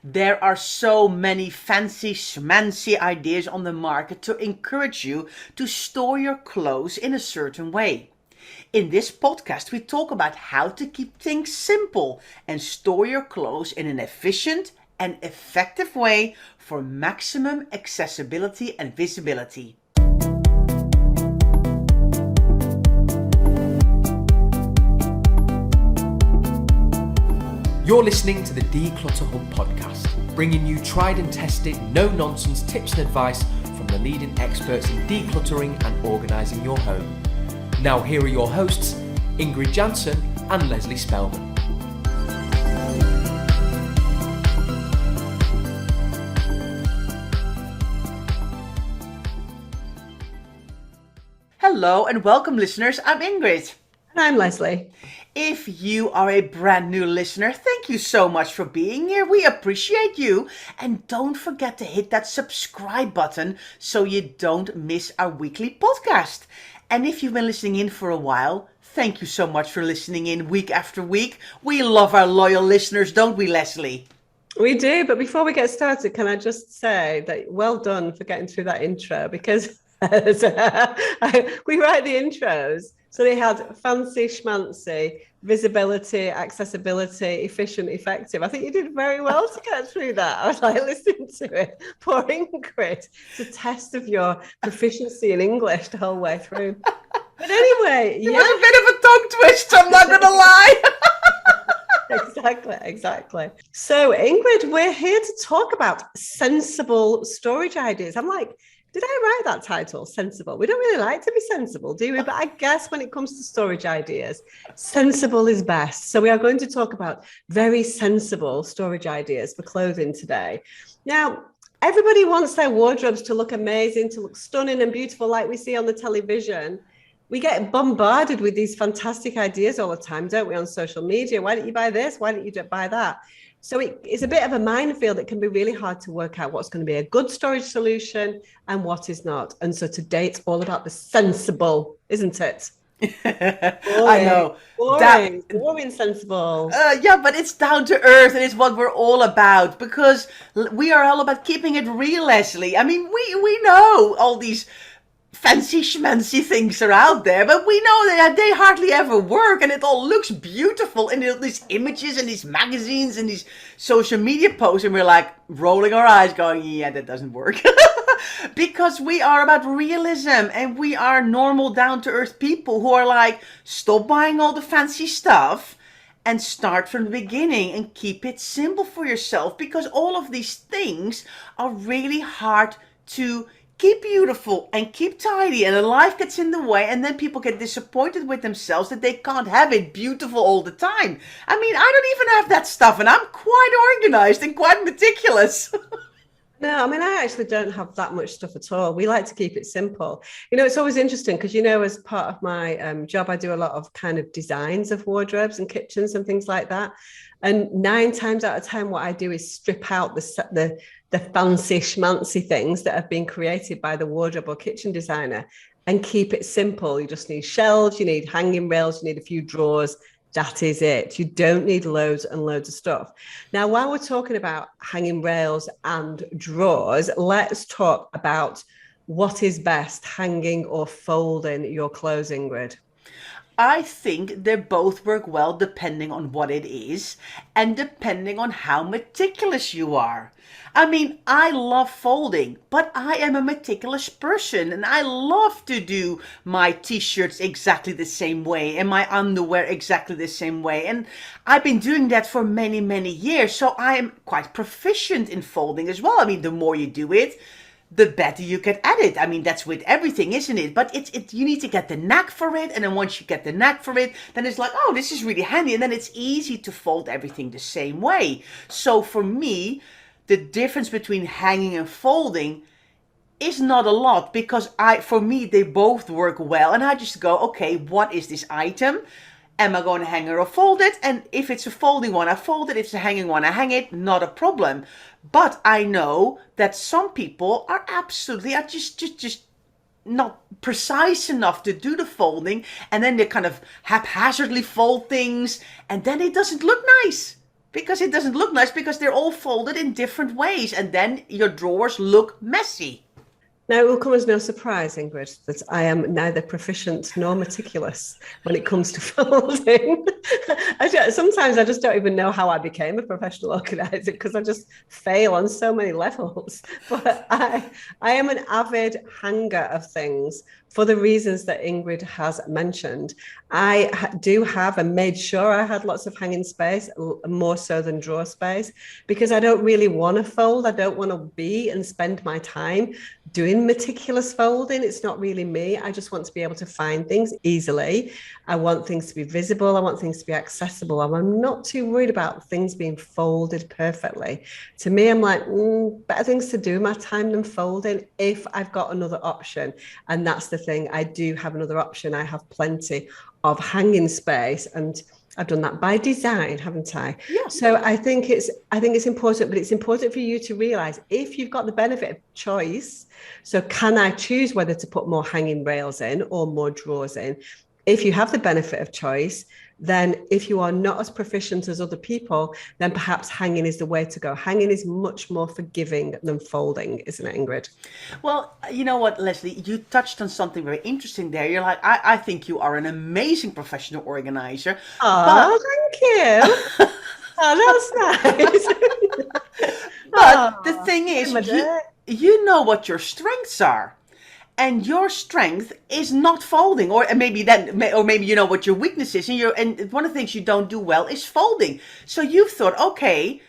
There are so many fancy schmancy ideas on the market to encourage you to store your clothes in a certain way. In this podcast, we talk about how to keep things simple and store your clothes in an efficient and effective way for maximum accessibility and visibility. You're listening to the DeclutterHub podcast, bringing you tried and tested, no-nonsense tips and advice from the leading experts in decluttering and organising your home. Now here are your hosts, Ingrid Jansen and Leslie Spellman. Hello and welcome, listeners. I'm Ingrid. And I'm Leslie. If you are a brand new listener, thank you so much for being here. We appreciate you. And don't forget to hit that subscribe button so you don't miss our weekly podcast. And if you've been listening in for a while, thank you so much for listening in week after week. We love our loyal listeners, don't we, Leslie? We do, but before we get started, can I just say that well done for getting through that intro, because we write the intros. So they had fancy, schmancy, visibility, accessibility, efficient, effective. I think you did very well to get through that. I was like listening to it. Poor Ingrid. It's a test of your proficiency in English the whole way through. But anyway, It was a bit of a tongue twist, I'm not going to lie. Exactly. So Ingrid, we're here to talk about sensible storage ideas. I'm like, did I write that title, sensible? We don't really like to be sensible, do we? But I guess when it comes to storage ideas, sensible is best. So we are going to talk about very sensible storage ideas for clothing today. Now, everybody wants their wardrobes to look amazing, to look stunning and beautiful like we see on the television. We get bombarded with these fantastic ideas all the time, don't we, on social media? Why don't you buy this? Why don't you buy that? So it's a bit of a minefield. It can be really hard to work out what's going to be a good storage solution and what is not. And so today it's all about the sensible, isn't it? I know. Boring, sensible. Yeah, but it's down to earth and it's what we're all about, because we are all about keeping it real, Leslie. I mean, we know all these fancy schmancy things are out there, but we know that they hardly ever work, and it all looks beautiful in these images and these magazines and these social media posts, and we're like rolling our eyes going, yeah, that doesn't work. Because we are about realism, and we are normal, down-to-earth people who are like, stop buying all the fancy stuff and start from the beginning and keep it simple for yourself, because all of these things are really hard to keep beautiful and keep tidy, and then life gets in the way, and then people get disappointed with themselves that they can't have it beautiful all the time. I mean, I don't even have that stuff, and I'm quite organized and quite meticulous. No, I mean, I actually don't have that much stuff at all. We like to keep it simple. You know, it's always interesting because, you know, as part of my job, I do a lot of kind of designs of wardrobes and kitchens and things like that. And 9 times out of 10, what I do is strip out the fancy schmancy things that have been created by the wardrobe or kitchen designer and keep it simple. You just need shelves, you need hanging rails, you need a few drawers. That is it. You don't need loads and loads of stuff. Now, while we're talking about hanging rails and drawers, let's talk about what is best, hanging or folding your clothes, Ingrid. I think they both work well depending on what it is and depending on how meticulous you are. I mean, I love folding, but I am a meticulous person, and I love to do my t-shirts exactly the same way and my underwear exactly the same way. And I've been doing that for many, many years, so I am quite proficient in folding as well. I mean, the more you do it, the better you get at it. I mean, that's with everything, isn't it? But you need to get the knack for it. And then once you get the knack for it, then it's like, oh, this is really handy. And then it's easy to fold everything the same way. So for me, the difference between hanging and folding is not a lot, because for me, they both work well. And I just go, okay, what is this item? Am I going to hang it or fold it? And if it's a folding one, I fold it. If it's a hanging one, I hang it. Not a problem. But I know that some people are just not precise enough to do the folding, and then they kind of haphazardly fold things, and then it doesn't look nice. because it doesn't look nice because they're all folded in different ways, and then your drawers look messy. Now, it will come as no surprise, Ingrid, that I am neither proficient nor meticulous when it comes to folding. Sometimes I just don't even know how I became a professional organizer because I just fail on so many levels. But I am an avid hanger of things for the reasons that Ingrid has mentioned. I do have and made sure I had lots of hanging space, more so than drawer space, because I don't really want to fold. I don't want to be and spend my time doing meticulous folding. It's not really me. I just want to be able to find things easily. I want things to be visible. I want things to be accessible. I'm not too worried about things being folded perfectly. To me, I'm like, better things to do in my time than folding if I've got another option. And that's the thing. I do have another option. I have plenty of hanging space, and I've done that by design, haven't I? Yeah. So I think it's important, but it's important for you to realize if you've got the benefit of choice. So can I choose whether to put more hanging rails in or more drawers in? If you have the benefit of choice, then if you are not as proficient as other people, then perhaps hanging is the way to go. Hanging is much more forgiving than folding, isn't it, Ingrid? Well, you know what, Leslie, you touched on something very interesting there. You're like, I think you are an amazing professional organizer. Oh, thank you. Oh, that's nice. But the thing is, you know what your strengths are. And your strength is not folding, or maybe you know what your weakness is, and one of the things you don't do well is folding. So you've thought, okay,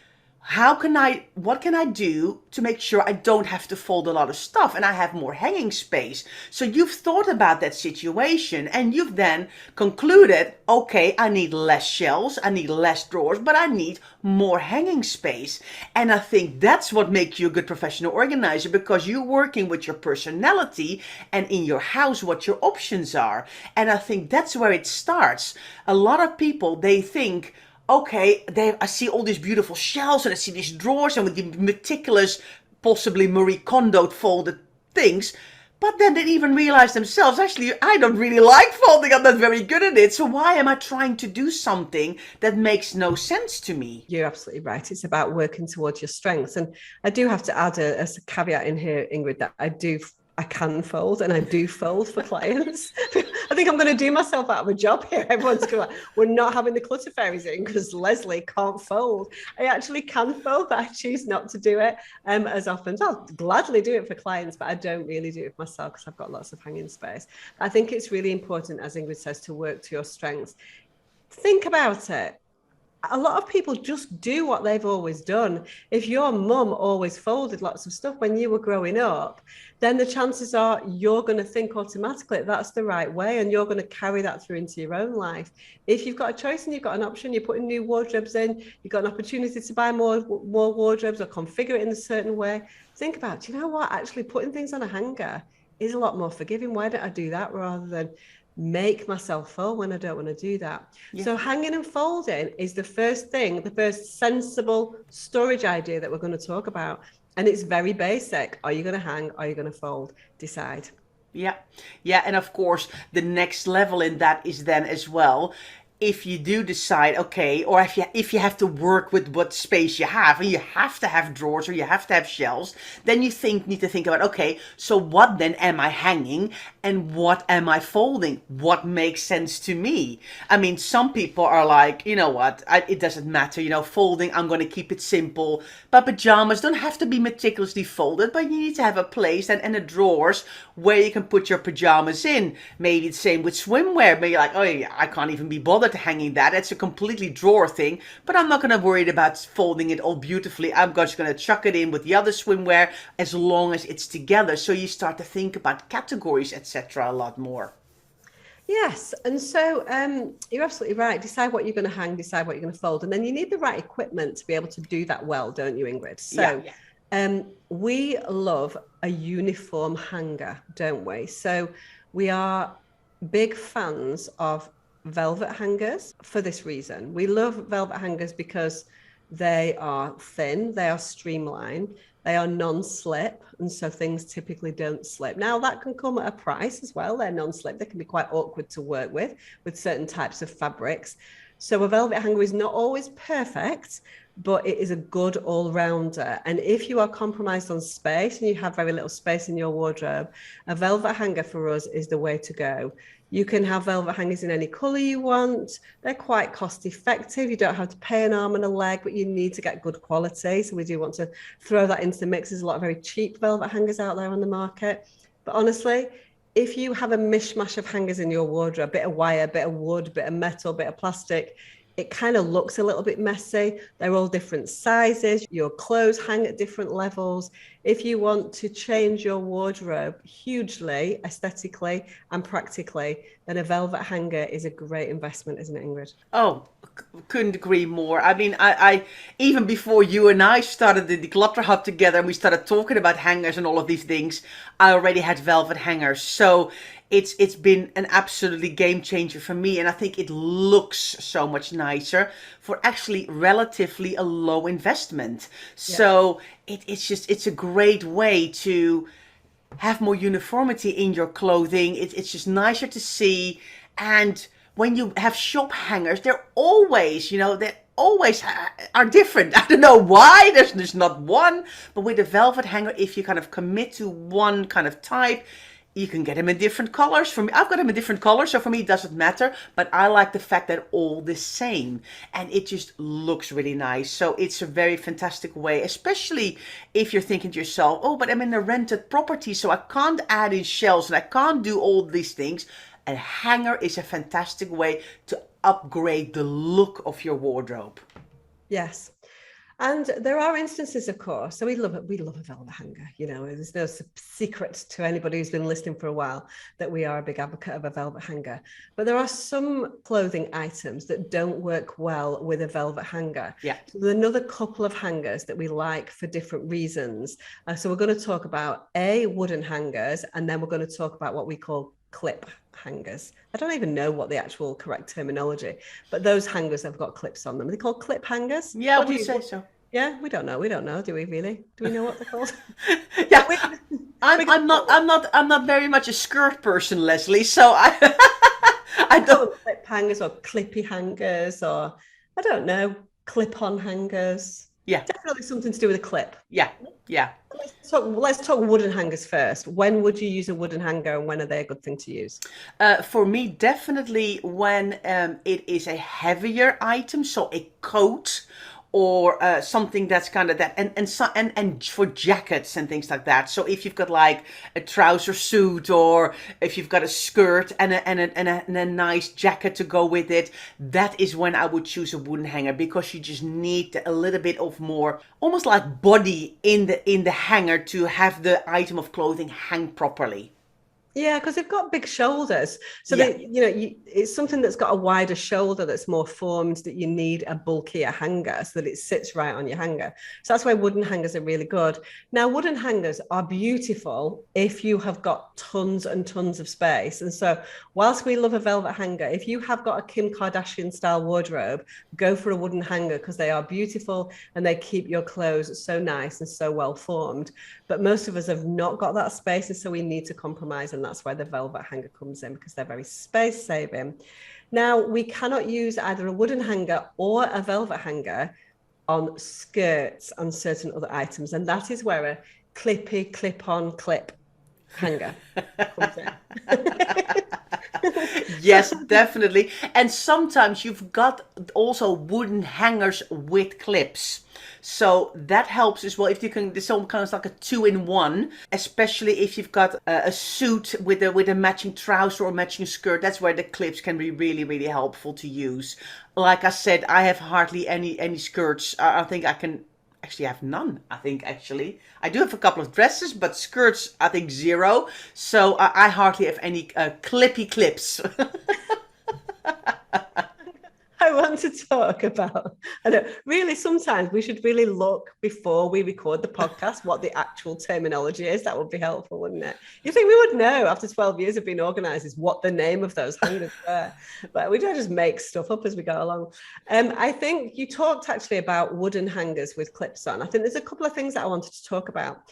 what can I do to make sure I don't have to fold a lot of stuff and I have more hanging space? So you've thought about that situation and you've then concluded, okay, I need less shelves, I need less drawers, but I need more hanging space. And I think that's what makes you a good professional organizer, because you're working with your personality and in your house what your options are. And I think that's where it starts. A lot of people, they think, okay, I see all these beautiful shelves and I see these drawers and with the meticulous, possibly Marie Kondo folded things. But then they even realize themselves, actually, I don't really like folding. I'm not very good at it. So why am I trying to do something that makes no sense to me? You're absolutely right. It's about working towards your strengths. And I do have to add a caveat in here, Ingrid, that I can fold and I do fold for clients. I think I'm going to do myself out of a job here. Everyone's going to, we're not having the clutter fairies in because Leslie can't fold. I actually can fold, but I choose not to do it as often. So I'll gladly do it for clients, but I don't really do it for myself because I've got lots of hanging space. I think it's really important, as Ingrid says, to work to your strengths. Think about it. A lot of people just do what they've always done. If your mum always folded lots of stuff when you were growing up, then the chances are you're going to think automatically that's the right way, and you're going to carry that through into your own life. If you've got a choice and you've got an option, you're putting new wardrobes in, you've got an opportunity to buy more wardrobes or configure it in a certain way, think about, do you know what, actually putting things on a hanger is a lot more forgiving. Why don't I do that rather than make myself full when I don't want to do that? Yeah. So hanging and folding is the first thing, the first sensible storage idea that we're going to talk about. And it's very basic. Are you going to hang? Are you going to fold? Decide. Yeah. And of course, the next level in that is then as well, if you do decide, okay, or if you have to work with what space you have, and you have to have drawers or you have to have shelves, then you need to think about, okay, so what then am I hanging and what am I folding? What makes sense to me? I mean, some people are like, you know what, it doesn't matter, folding, I'm going to keep it simple. But pajamas don't have to be meticulously folded, but you need to have a place and a drawers where you can put your pajamas in. Maybe the same with swimwear. Maybe you're like, oh yeah, I can't even be bothered to hanging that. It's a completely drawer thing, but I'm not going to worry about folding it all beautifully. I'm just going to chuck it in with the other swimwear as long as it's together. So you start to think about categories, etc. a lot more. Yes, and so you're absolutely right. Decide what you're going to hang, decide what you're going to fold, and then you need the right equipment to be able to do that well, don't you, Ingrid? So we love a uniform hanger, don't we? So we are big fans of velvet hangers for this reason. We love velvet hangers because they are thin, they are streamlined, they are non-slip, and so things typically don't slip. Now that can come at a price as well. They're non-slip, they can be quite awkward to work with certain types of fabrics. So a velvet hanger is not always perfect, but it is a good all-rounder. And if you are compromised on space and you have very little space in your wardrobe, a velvet hanger for us is the way to go. You can have velvet hangers in any color you want. They're quite cost effective. You don't have to pay an arm and a leg, but you need to get good quality. So we do want to throw that into the mix. There's a lot of very cheap velvet hangers out there on the market. But honestly, if you have a mishmash of hangers in your wardrobe, a bit of wire, a bit of wood, a bit of metal, a bit of plastic, it kind of looks a little bit messy. They're all different sizes. Your clothes hang at different levels. If you want to change your wardrobe hugely, aesthetically and practically, then a velvet hanger is a great investment, isn't it, Ingrid? Oh, couldn't agree more. I mean, I even before you and I started the Declutter Hub together and we started talking about hangers and all of these things, I already had velvet hangers. So it's been an absolutely game changer for me, and I think it looks so much nicer for actually relatively a low investment. Yeah. So it's a great way to have more uniformity in your clothing. It's just nicer to see. And when you have shop hangers, they're always, they're always are different. I don't know why. There's not one. But with a velvet hanger, if you kind of commit to one kind of type, you can get them in different colors. For me, I've got them in different colors, so for me it doesn't matter. But I like the fact that all the same, and it just looks really nice. So it's a very fantastic way, especially if you're thinking to yourself, oh, but I'm in a rented property, so I can't add in shelves and I can't do all these things. A hanger is a fantastic way to upgrade the look of your wardrobe. Yes. And there are instances, of course. So we love a velvet hanger. There's no secret to anybody who's been listening for a while that we are a big advocate of a velvet hanger. But there are some clothing items that don't work well with a velvet hanger. Yeah. So there's another couple of hangers that we like for different reasons. So we're going to talk about wooden hangers, and then we're going to talk about what we call clip hangers. I don't even know what the actual correct terminology, but those hangers have got clips on them. Are they called clip hangers? Yeah, we say so. Yeah, we don't know. Do we really? Do we know what they're called? Yeah, I'm not very much a skirt person, Leslie. So I don't clip hangers or clippy hangers, or I don't know, clip-on hangers. Yeah, definitely something to do with a clip. Yeah. Let's talk wooden hangers first. When would you use a wooden hanger, and when are they a good thing to use? For me, definitely when it is a heavier item, so a coat or something that's kind of that, and for jackets and things like that. So if you've got like a trouser suit, or if you've got a skirt and a nice jacket to go with it, that is when I would choose a wooden hanger, because you just need a little bit of more, almost like body in the hanger to have the item of clothing hang properly. Yeah, because they've got big shoulders. So Yeah. it's something that's got a wider shoulder, that's more formed, that you need a bulkier hanger so that it sits right on your hanger. So that's why wooden hangers are really good. Now, wooden hangers are beautiful if you have got tons and tons of space. And so whilst we love a velvet hanger, if you have got a Kim Kardashian style wardrobe, go for a wooden hanger, because they are beautiful and they keep your clothes so nice and so well formed. But most of us have not got that space, and so we need to compromise, and that's why the velvet hanger comes in, because they're very space saving. Now, we cannot use either a wooden hanger or a velvet hanger on skirts and certain other items, and that is where a clippy, clip-on, clip hanger comes in. Yes, definitely. And sometimes you've got also wooden hangers with clips. So that helps as well. If you can, there's some kind of like a 2-in-1, especially if you've got a suit with a matching trouser or matching skirt. That's where the clips can be really, really helpful to use. Like I said, I have hardly any skirts. I think I can actually have none. I do have a couple of dresses, but skirts I think zero. So I hardly have any clippy clips. I want to talk about, really sometimes we should really look before we record the podcast what the actual terminology is. That would be helpful, wouldn't it? You think we would know after 12 years of being organised is what the name of those hangers were, but we don't just make stuff up as we go along. I think you talked actually about wooden hangers with clips on. I think there's a couple of things that I wanted to talk about.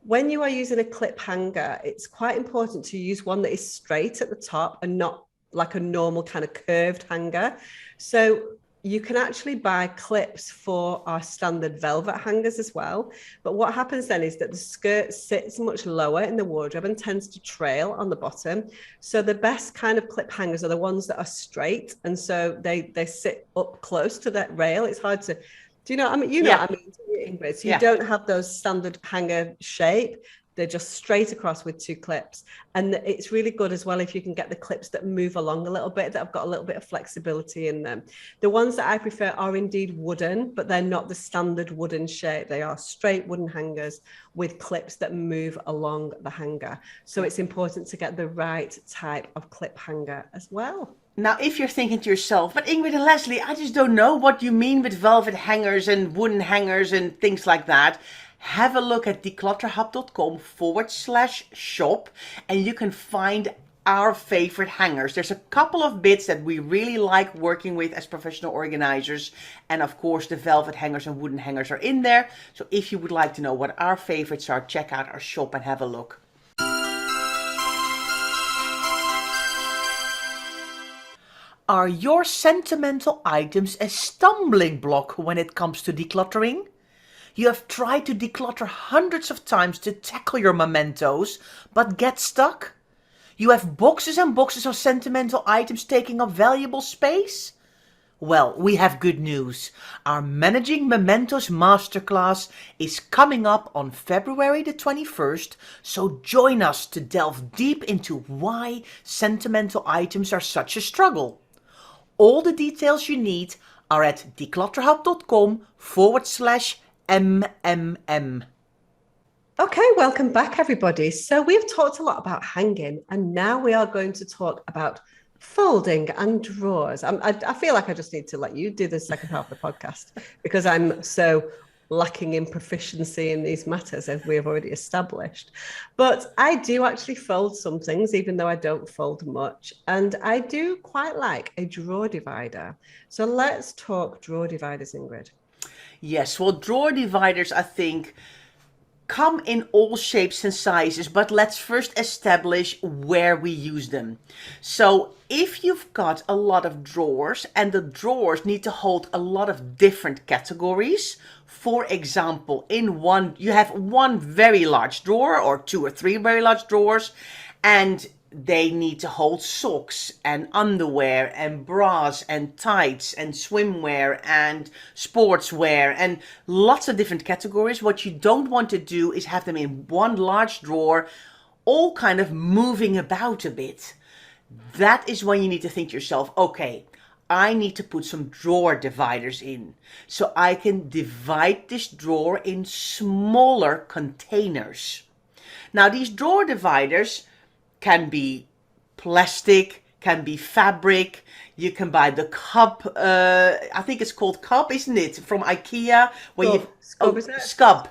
When you are using a clip hanger, it's quite important to use one that is straight at the top and not like a normal kind of curved hanger. So you can actually buy clips for our standard velvet hangers as well. But what happens then is that the skirt sits much lower in the wardrobe and tends to trail on the bottom. So the best kind of clip hangers are the ones that are straight. And so they sit up close to that rail. It's hard to, do you know, I mean, you know what I mean, Ingrid? So you don't have those standard hanger shape. They're just straight across with two clips. And it's really good as well if you can get the clips that move along a little bit, that have got a little bit of flexibility in them. The ones that I prefer are indeed wooden, but they're not the standard wooden shape. They are straight wooden hangers with clips that move along the hanger. So it's important to get the right type of clip hanger as well. Now, if you're thinking to yourself, but Ingrid and Leslie, I just don't know what you mean with velvet hangers and wooden hangers and things like that. Have a look at declutterhub.com/shop and you can find our favorite hangers. There's a couple of bits that we really like working with as professional organizers. And of course, the velvet hangers and wooden hangers are in there. So if you would like to know what our favorites are, check out our shop and have a look. Are your sentimental items a stumbling block when it comes to decluttering? You have tried to declutter hundreds of times to tackle your mementos, but get stuck? You have boxes and boxes of sentimental items taking up valuable space? Well, we have good news. Our Managing Mementos Masterclass is coming up on February the 21st, so join us to delve deep into why sentimental items are such a struggle. All the details you need are at declutterhub.com/MMM. Okay, welcome back, everybody. So we've talked a lot about hanging, and now we are going to talk about folding and drawers. I feel like I just need to let you do the second half of the podcast because I'm so lacking in proficiency in these matters, as we have already established. But I do actually fold some things, even though I don't fold much. And I do quite like a drawer divider. So let's talk drawer dividers, Ingrid. Yes, well, drawer dividers, I think, come in all shapes and sizes, but let's first establish where we use them. So if you've got a lot of drawers and the drawers need to hold a lot of different categories, for example, you have one very large drawer or two or three very large drawers, and they need to hold socks and underwear and bras and tights and swimwear and sportswear and lots of different categories. What you don't want to do is have them in one large drawer, all kind of moving about a bit. That is when you need to think to yourself, okay, I need to put some drawer dividers in so I can divide this drawer in smaller containers. Now, these drawer dividers can be plastic, can be fabric. You can buy the cup. I think it's called cup, isn't it? From IKEA. Scub.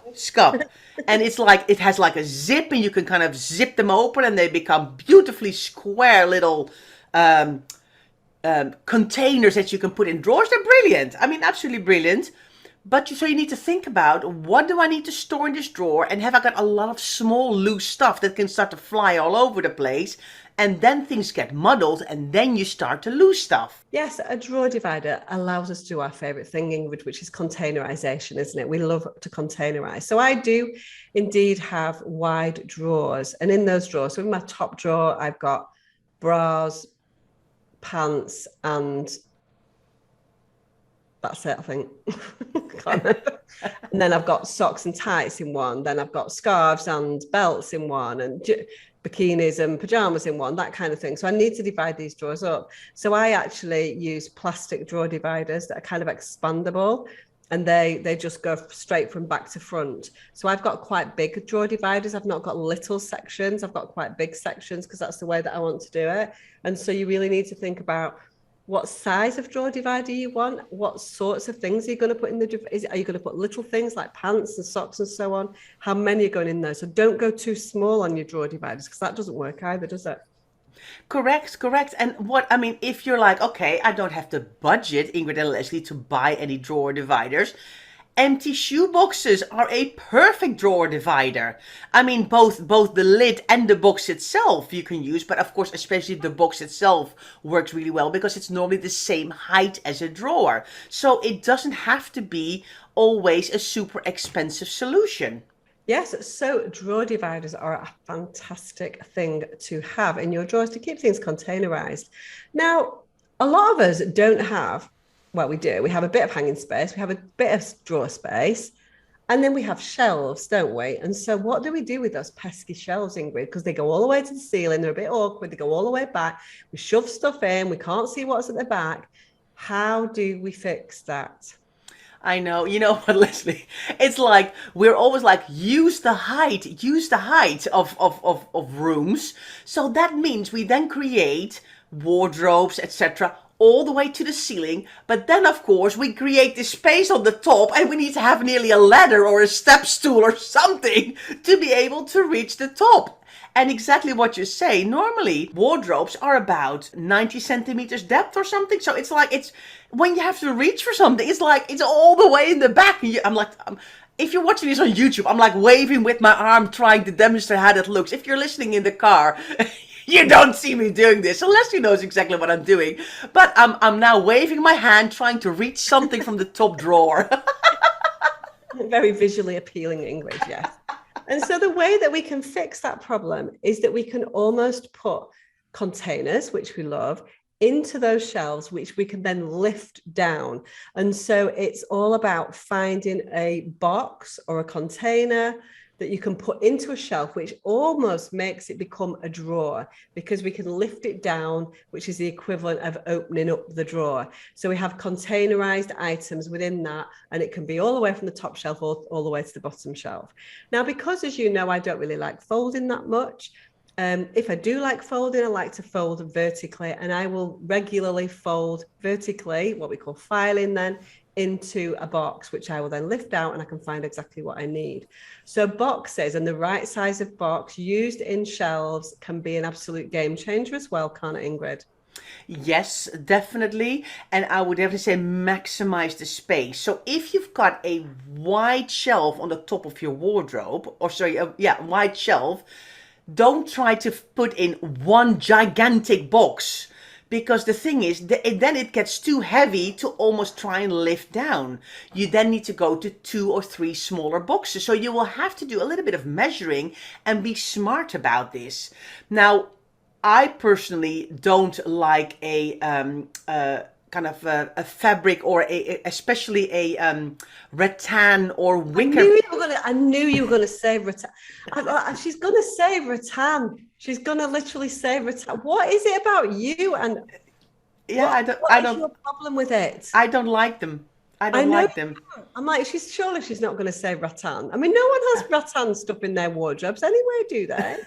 And it's like, it has like a zip and you can kind of zip them open and they become beautifully square little containers that you can put in drawers. They're brilliant. I mean, absolutely brilliant. But so you need to think about, what do I need to store in this drawer? And have I got a lot of small loose stuff that can start to fly all over the place? And then things get muddled and then you start to lose stuff. Yes, a drawer divider allows us to do our favourite thing, Ingrid, which is containerization, isn't it? We love to containerize. So I do indeed have wide drawers. And in those drawers, so in my top drawer, I've got bras, pants, and that's it, I think. And then I've got socks and tights in one. Then I've got scarves and belts in one, and bikinis and pajamas in one, that kind of thing. So I need to divide these drawers up. So I actually use plastic drawer dividers that are kind of expandable, and they just go straight from back to front. So I've got quite big drawer dividers. I've not got little sections. I've got quite big sections because that's the way that I want to do it. And so you really need to think about what size of drawer divider you want, what sorts of things are you going to put in the, are you going to put little things like pants and socks and so on? How many are going in there? So don't go too small on your drawer dividers because that doesn't work either, does it? Correct. And if you're like, okay, I don't have the budget, Ingrid and Leslie, to buy any drawer dividers, Empty shoe boxes are a perfect drawer divider. I mean, both the lid and the box itself you can use, but of course, especially the box itself works really well because it's normally the same height as a drawer. So it doesn't have to be always a super expensive solution. Yes, so drawer dividers are a fantastic thing to have in your drawers to keep things containerized. Now, a lot of us don't have, well, we do. We have a bit of hanging space, we have a bit of drawer space, and then we have shelves, don't we? And so what do we do with those pesky shelves, Ingrid? Because they go all the way to the ceiling, they're a bit awkward, they go all the way back, we shove stuff in, we can't see what's at the back. How do we fix that? I know, you know what, Leslie? It's like we're always like use the height of rooms. So that means we then create wardrobes, etc., all the way to the ceiling. But then, of course, we create this space on the top and we need to have nearly a ladder or a step stool or something to be able to reach the top. And exactly what you say, normally wardrobes are about 90 centimeters depth or something. So it's like, it's when you have to reach for something, it's like, it's all the way in the back. And I'm like, if you're watching this on YouTube, I'm like waving with my arm, trying to demonstrate how that looks. If you're listening in the car, you don't see me doing this. So Leslie knows exactly what I'm doing. But I'm now waving my hand, trying to reach something from the top drawer. Very visually appealing English, yes. And so the way that we can fix that problem is that we can almost put containers, which we love, into those shelves, which we can then lift down. And so it's all about finding a box or a container that you can put into a shelf, which almost makes it become a drawer because we can lift it down, which is the equivalent of opening up the drawer. So we have containerized items within that, and it can be all the way from the top shelf all the way to the bottom shelf. Now, because as you know, I don't really like folding that much. If I do like folding, I like to fold vertically, and I will regularly fold vertically, what we call filing then, into a box, which I will then lift out and I can find exactly what I need. So boxes and the right size of box used in shelves can be an absolute game changer as well, can't it, Ingrid? Yes, definitely. And I would definitely say maximize the space. So if you've got a wide shelf on the top of your wardrobe, or sorry, wide shelf, don't try to put in one gigantic box. Because the thing is, then it gets too heavy to almost try and lift down. You then need to go to 2 or 3 smaller boxes. So you will have to do a little bit of measuring and be smart about this. Now, I personally don't like a kind of a fabric or especially a rattan or wicker. I knew you were going to say rattan. She's going to say rattan. She's going to literally say rattan. What is it about you? And yeah, what is your problem with it? I don't like them. I don't like them. I'm like, surely she's not going to say rattan. I mean, no one has rattan stuff in their wardrobes anyway, do they?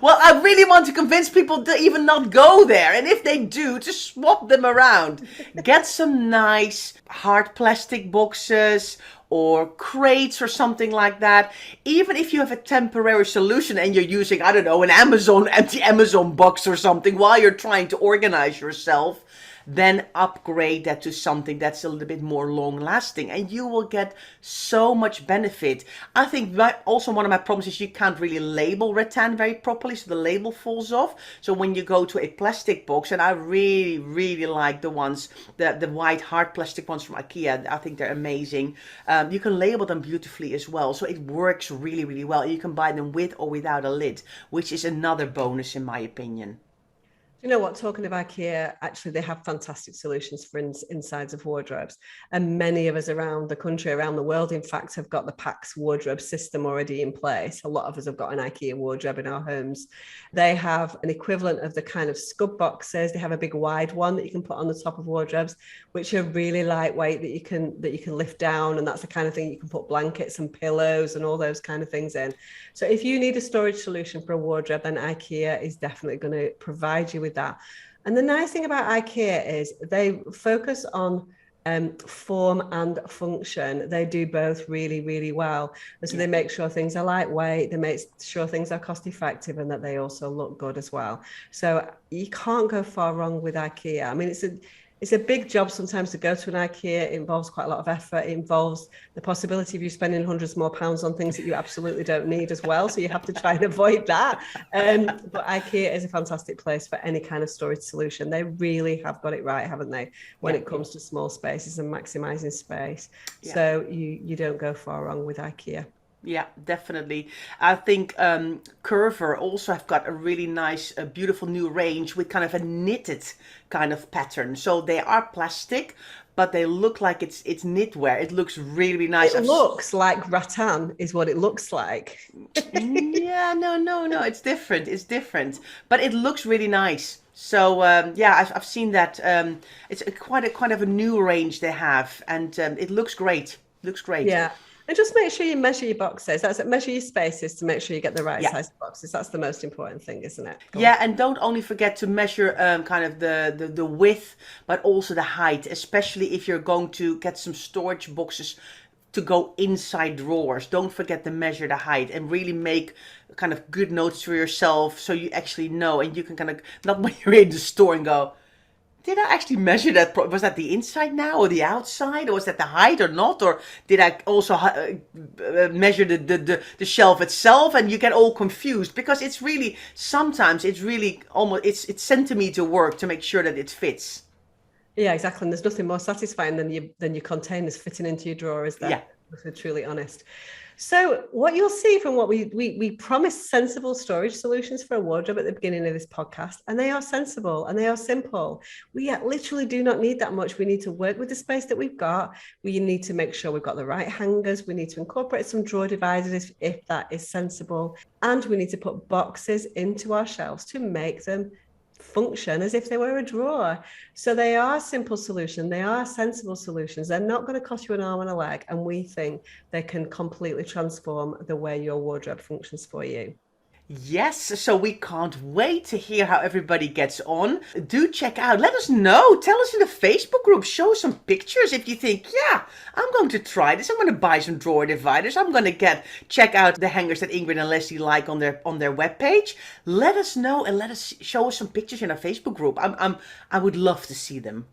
Well, I really want to convince people to even not go there. And if they do, to swap them around. Get some nice hard plastic boxes or crates or something like that. Even if you have a temporary solution and you're using, I don't know, an empty Amazon box or something while you're trying to organize yourself, then upgrade that to something that's a little bit more long lasting and you will get so much benefit. I think also one of my problems is you can't really label rattan very properly, so the label falls off. So when you go to a plastic box, and I really like the ones, the white hard plastic ones from IKEA, I think they're amazing. You can label them beautifully as well, so it works really well. You can buy them with or without a lid, which is another bonus in my opinion. You know what, talking of IKEA, actually they have fantastic solutions for insides of wardrobes, and many of us around the country, around the world in fact, have got the PAX wardrobe system already in place. A lot of us have got an IKEA wardrobe in our homes. They have an equivalent of the kind of scub boxes. They have a big wide one that you can put on the top of wardrobes, which are really lightweight, that you can lift down, and that's the kind of thing you can put blankets and pillows and all those kind of things in. So if you need a storage solution for a wardrobe, then IKEA is definitely going to provide you with that. And the nice thing about IKEA is they focus on form and function. They do both really well, and so they make sure things are lightweight, they make sure things are cost effective, and that they also look good as well. So you can't go far wrong with IKEA. I mean, It's a big job sometimes to go to an IKEA. It involves quite a lot of effort. It involves the possibility of you spending hundreds more pounds on things that you absolutely don't need as well. So you have to try and avoid that. But IKEA is a fantastic place for any kind of storage solution. They really have got it right, haven't they, when it comes to small spaces and maximizing space. Yeah. So you don't go far wrong with IKEA. Yeah, definitely. I think Kerve also have got a really nice, beautiful new range with kind of a knitted kind of pattern. So they are plastic, but they look like it's knitwear. It looks really, really nice. It looks like rattan is what it looks like. Yeah, no. It's different. It's different. But it looks really nice. So yeah, I've seen that. It's quite a new range they have, and it looks great. Looks great. Yeah. And just make sure you measure your boxes. Measure your spaces to make sure you get the right size boxes. That's the most important thing, isn't it? Yeah, and don't only forget to measure kind of the width, but also the height, especially if you're going to get some storage boxes to go inside drawers. Don't forget to measure the height and really make kind of good notes for yourself so you actually know, and you can kind of, not when you're in the store and go, did I actually measure that? Was that the inside now or the outside? Or was that the height or not? Or did I also measure the shelf itself? And you get all confused because it's really, sometimes it's really almost, it's centimeter work to make sure that it fits. Yeah, exactly. And there's nothing more satisfying than your containers fitting into your drawer, is there? Yeah. If we're truly honest. So what you'll see from what we promised sensible storage solutions for a wardrobe at the beginning of this podcast, and they are sensible and they are simple. We literally do not need that much. We need to work with the space that we've got. We need to make sure we've got the right hangers. We need to incorporate some drawer dividers if that is sensible. And we need to put boxes into our shelves to make them function as if they were a drawer. So they are simple solutions. They are sensible solutions. They're not going to cost you an arm and a leg. And we think they can completely transform the way your wardrobe functions for you. Yes, so we can't wait to hear how everybody gets on. Do check out, let us know, tell us in the Facebook group, show some pictures if you think, yeah, I'm going to try this, I'm going to buy some drawer dividers, I'm going to check out the hangers that Ingrid and Leslie like on their webpage. Let us know and show us some pictures in our Facebook group. I would love to see them.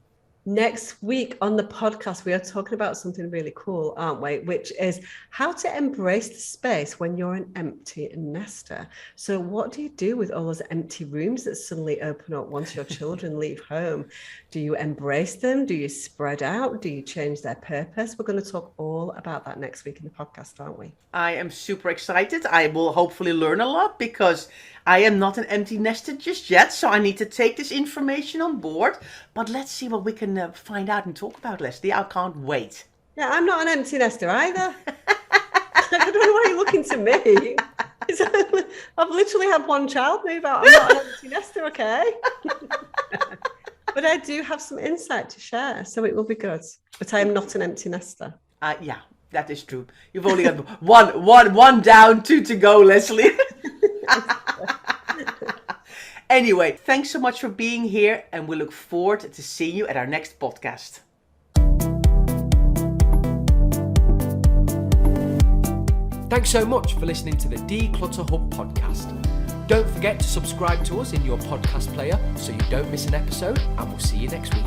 Next week on the podcast, we are talking about something really cool, aren't we? Which is how to embrace the space when you're an empty nester. So what do you do with all those empty rooms that suddenly open up once your children leave home? Do you embrace them? Do you spread out? Do you change their purpose? We're going to talk all about that next week in the podcast, aren't we? I am super excited. I will hopefully learn a lot because I am not an empty nester just yet. So I need to take this information on board. But let's see what we can find out and talk about, Leslie. I can't wait. Yeah, I'm not an empty nester either. I don't know why you're looking to me. I've literally had one child move out. I'm not an empty nester, okay? But I do have some insight to share, so it will be good. But I am not an empty nester. Yeah, that is true. You've only got one down, 2 to go, Leslie. Anyway, thanks so much for being here, and we look forward to seeing you at our next podcast. Thanks so much for listening to the DeclutterHub podcast. Don't forget to subscribe to us in your podcast player so you don't miss an episode, and we'll see you next week.